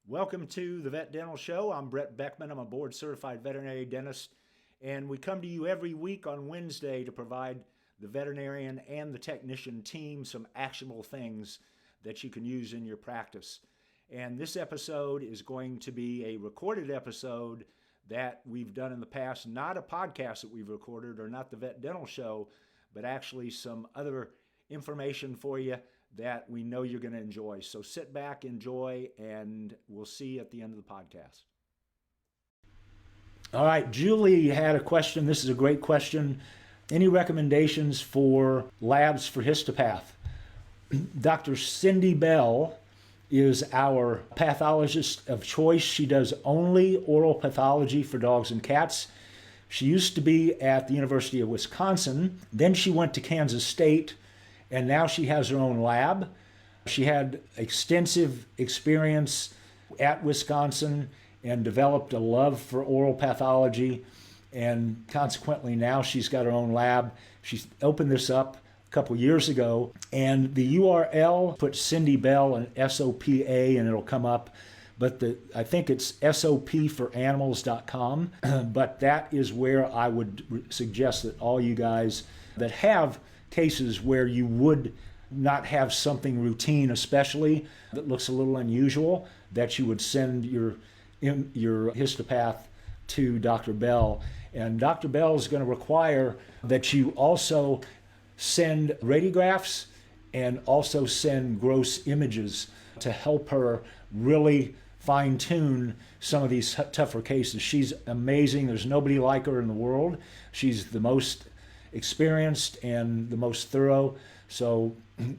Welcome to the Vet Dental Show. I'm Brett Beckman. I'm a board-certified veterinary dentist, and we come to you every week on Wednesday to provide the veterinarian and the technician team some actionable things that you can use in your practice. And this episode is going to be a recorded episode that we've done in the past, not a podcast that we've recorded or not the Vet Dental Show, but actually some other information for you that we know you're going to enjoy. So sit back, enjoy, and we'll see you at the end of the podcast. All right, Julie had a question. This is a great question. Any recommendations for labs for histopath? Dr. Cindy Bell is our pathologist of choice. She does only oral pathology for dogs and cats. She used to be at the University of Wisconsin. Then she went to Kansas State, and now she has her own lab. She had extensive experience at Wisconsin and developed a love for oral pathology, and consequently now she's got her own lab. She's opened this up a couple years ago, and the URL, put Cindy Bell and SOPA and it'll come up, but I think it's sopforanimals.com, but that is where I would suggest that all you guys that have cases where you would not have something routine, especially that looks a little unusual, that you would send your histopath to Dr. Bell. And Dr. Bell is going to require that you also send radiographs and also send gross images to help her really fine-tune some of these tougher cases. She's amazing. There's nobody like her in the world. She's the most experienced and the most thorough. So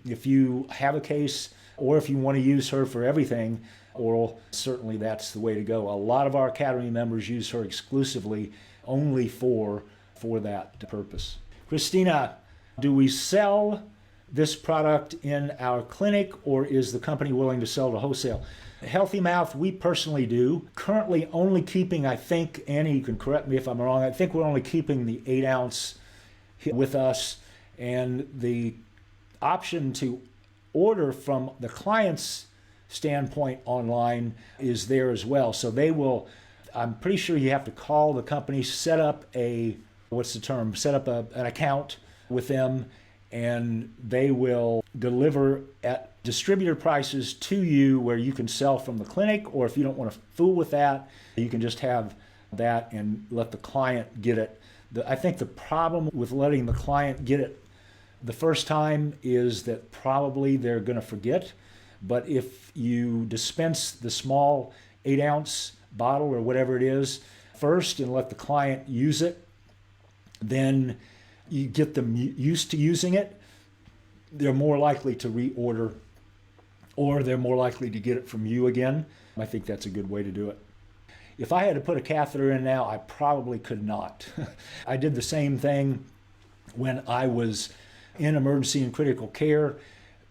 if you have a case or if you want to use her for everything oral, certainly that's the way to go. A lot of our academy members use her exclusively only for that purpose. Christina, do we sell this product in our clinic, or is the company willing to sell to wholesale? Healthy Mouth, we personally do. Currently only keeping, I think, Annie, you can correct me if I'm wrong, I think we're only keeping the 8-ounce with us, and the option to order from the client's standpoint online is there as well. So they will, I'm pretty sure you have to call the company, set up an account with them, and they will deliver at distributor prices to you where you can sell from the clinic, or if you don't want to fool with that, you can just have that and let the client get it. I think the problem with letting the client get it the first time is that probably they're going to forget. But if you dispense the small 8-ounce bottle or whatever it is first and let the client use it, then you get them used to using it, they're more likely to reorder, or they're more likely to get it from you again. I think that's a good way to do it. If I had to put a catheter in now, I probably could not. I did the same thing when I was in emergency and critical care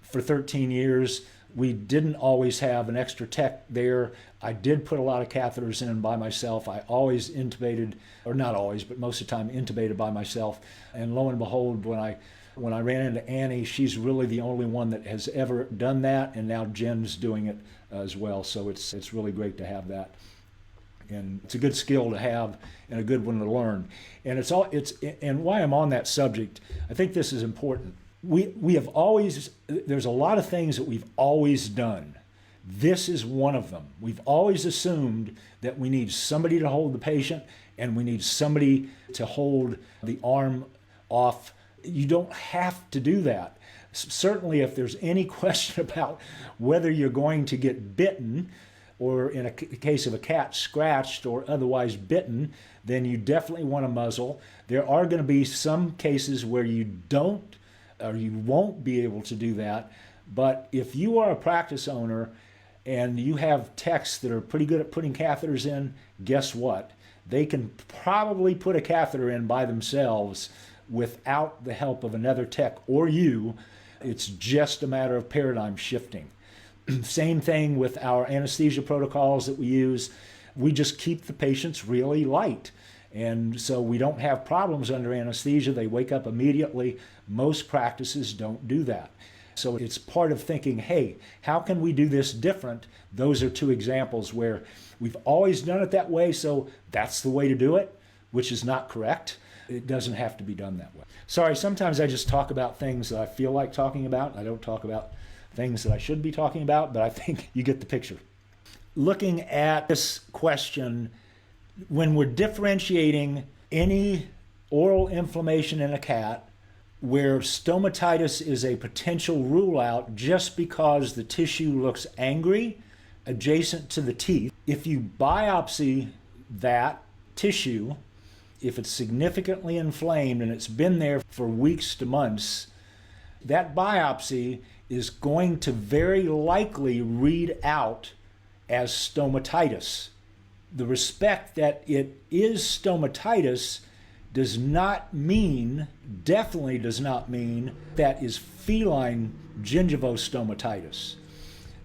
for 13 years. We didn't always have an extra tech there. I did put a lot of catheters in by myself. I always intubated, or not always, but most of the time intubated by myself. And lo and behold, when I ran into Annie, she's really the only one that has ever done that, and now Jen's doing it as well. So it's really great to have that. And it's a good skill to have and a good one to learn. And and why I'm on that subject, I think this is important. We have always, there's a lot of things that we've always done. This is one of them. We've always assumed that we need somebody to hold the patient and we need somebody to hold the arm off. You don't have to do that. Certainly if there's any question about whether you're going to get bitten, or in a case of a cat scratched or otherwise bitten, then you definitely want a muzzle. There are going to be some cases where you don't, or you won't be able to do that. But if you are a practice owner and you have techs that are pretty good at putting catheters in, guess what? They can probably put a catheter in by themselves without the help of another tech or you. It's just a matter of paradigm shifting. Same thing with our anesthesia protocols that we use. We just keep the patients really light. And so we don't have problems under anesthesia. They wake up immediately. Most practices don't do that. So it's part of thinking, hey, how can we do this different? Those are two examples where we've always done it that way, so that's the way to do it, which is not correct. It doesn't have to be done that way. Sorry, sometimes I just talk about things that I feel like talking about. I don't talk about things that I should be talking about, but I think you get the picture. Looking at this question, when we're differentiating any oral inflammation in a cat where stomatitis is a potential rule out just because the tissue looks angry adjacent to the teeth, if you biopsy that tissue, if it's significantly inflamed and it's been there for weeks to months, that biopsy is going to very likely read out as stomatitis. The respect that it is stomatitis does not mean, definitely does not mean, that is feline gingivostomatitis.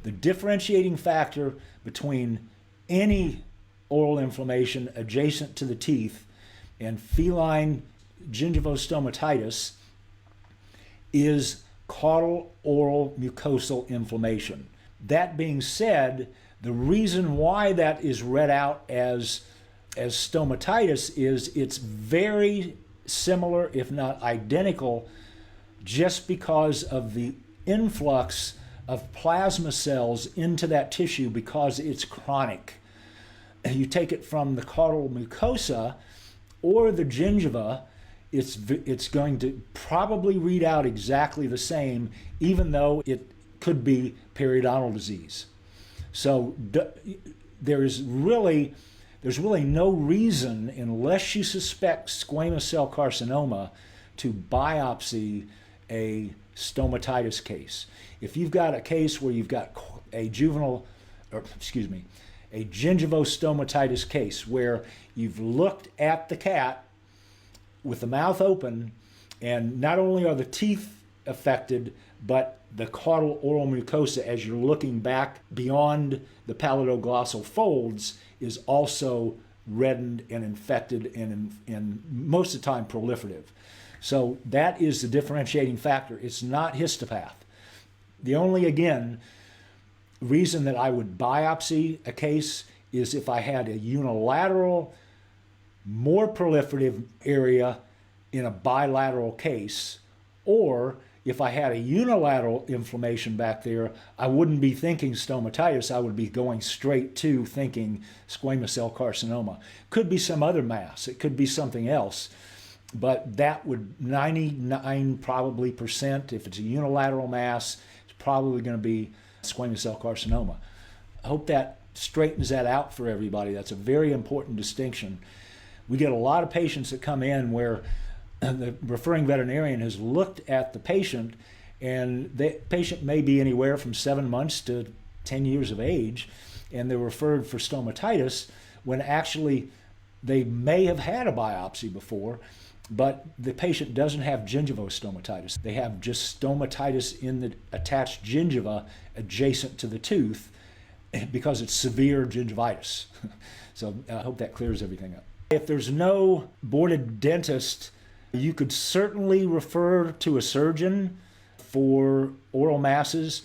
The differentiating factor between any oral inflammation adjacent to the teeth and feline gingivostomatitis is caudal oral mucosal inflammation. That being said, the reason why that is read out as stomatitis is it's very similar, if not identical, just because of the influx of plasma cells into that tissue because it's chronic. You take it from the caudal mucosa or the gingiva, it's going to probably read out exactly the same, even though it could be periodontal disease. So there's really no reason, unless you suspect squamous cell carcinoma, to biopsy a stomatitis case. If you've got a case where you've got a gingivostomatitis case where you've looked at the cat with the mouth open, and not only are the teeth affected, but the caudal oral mucosa, as you're looking back beyond the palate-glossal folds, is also reddened and infected and most of the time proliferative. So that is the differentiating factor. It's not histopath. The only, again, reason that I would biopsy a case is if I had a unilateral, more proliferative area in a bilateral case, or if I had a unilateral inflammation back there, I wouldn't be thinking stomatitis. I would be going straight to thinking squamous cell carcinoma. Could be some other mass. It could be something else. But that would 99% probably, if it's a unilateral mass, it's probably going to be squamous cell carcinoma. I hope that straightens that out for everybody. That's a very important distinction. We get a lot of patients that come in where the referring veterinarian has looked at the patient, and the patient may be anywhere from 7 months to 10 years of age, and they're referred for stomatitis when actually they may have had a biopsy before, but the patient doesn't have gingivostomatitis. They have just stomatitis in the attached gingiva adjacent to the tooth because it's severe gingivitis. So I hope that clears everything up. If there's no boarded dentist, you could certainly refer to a surgeon for oral masses.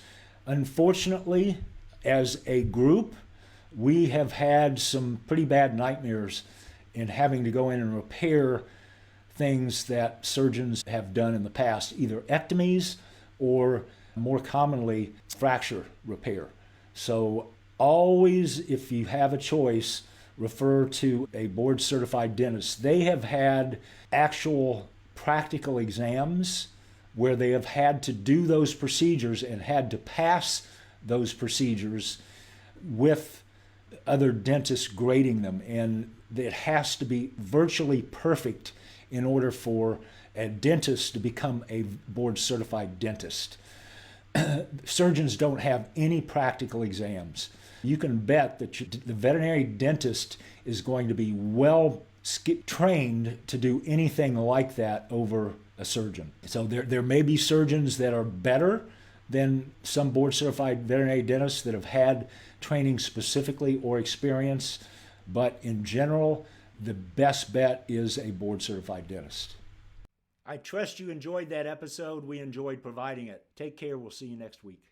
Unfortunately, as a group, we have had some pretty bad nightmares in having to go in and repair things that surgeons have done in the past, either ectomies or more commonly fracture repair. So always, if you have a choice, refer to a board certified dentist. They have had actual practical exams where they have had to do those procedures and had to pass those procedures with other dentists grading them. And it has to be virtually perfect in order for a dentist to become a board certified dentist. Surgeons don't have any practical exams. You can bet that the veterinary dentist is going to be well trained to do anything like that over a surgeon. So there may be surgeons that are better than some board certified veterinary dentists that have had training specifically or experience, but in general, the best bet is a board certified dentist. I trust you enjoyed that episode. We enjoyed providing it. Take care. We'll see you next week.